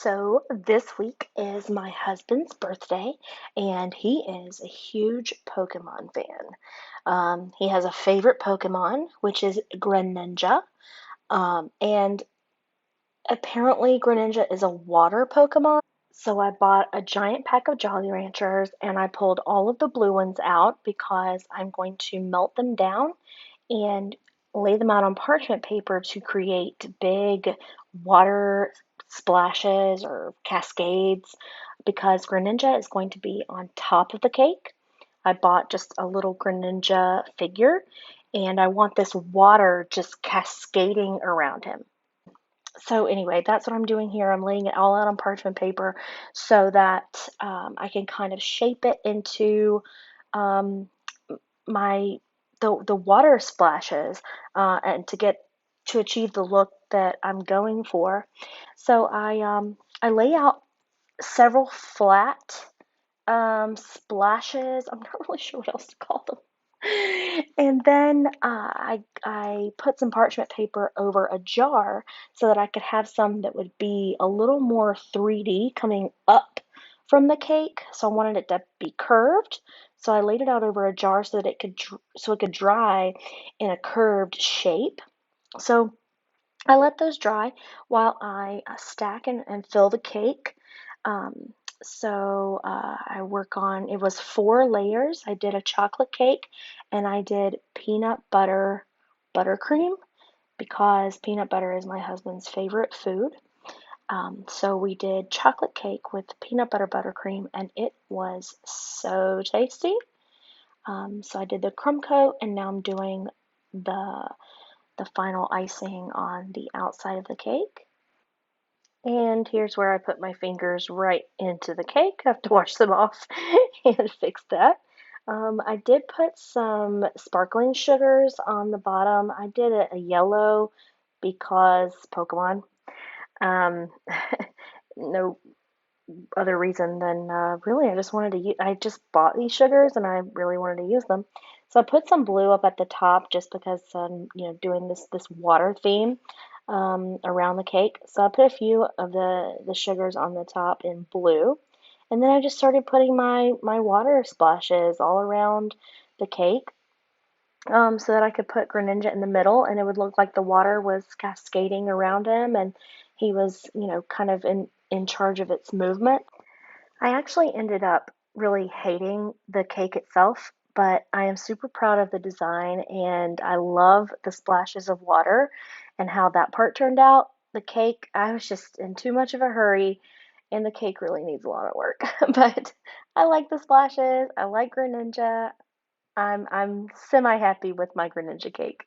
So this week is my husband's birthday, and he is a huge Pokemon fan. He has a favorite Pokemon, which is Greninja. And apparently Greninja is a water Pokemon. So I bought a giant pack of Jolly Ranchers and I pulled all of the blue ones out because I'm going to melt them down and lay them out on parchment paper to create big water splashes or cascades because Greninja is going to be on top of the cake. I bought just a little Greninja figure and I want this water just cascading around him. So anyway, that's what I'm doing here. I'm laying it all out on parchment paper so that I can kind of shape it into um, my the water splashes and to achieve the look that I'm going for. So I lay out several flat splashes. I'm not really sure what else to call them. And then I put some parchment paper over a jar so that I could have some that would be a little more 3D coming up from the cake. So I wanted it to be curved. So I laid it out over a jar so that it could dry in a curved shape. So I let those dry while I stack and fill the cake. Um, I work on, it was 4 layers. I did a chocolate cake and I did peanut butter buttercream because peanut butter is my husband's favorite food. So we did chocolate cake with peanut butter buttercream and it was so tasty. So I did the crumb coat and now I'm doing the the final icing on the outside of the cake. And here's where I put my fingers right into the cake. I have to wash them off and fix that. I did put some sparkling sugars on the bottom. I did a yellow because Pokemon. Um, no other reason than really I just wanted to use, I just bought these sugars and I really wanted to use them. So I put some blue up at the top just because I'm doing this water theme around the cake. So I put a few of the sugars on the top in blue. And then I just started putting my water splashes all around the cake so that I could put Greninja in the middle and it would look like the water was cascading around him and he was, kind of in charge of its movement. I actually ended up really hating the cake itself, but I am super proud of the design and I love the splashes of water and how that part turned out. The cake, I was just in too much of a hurry and the cake really needs a lot of work. But I like the splashes. I like Greninja. I'm semi happy with my Greninja cake.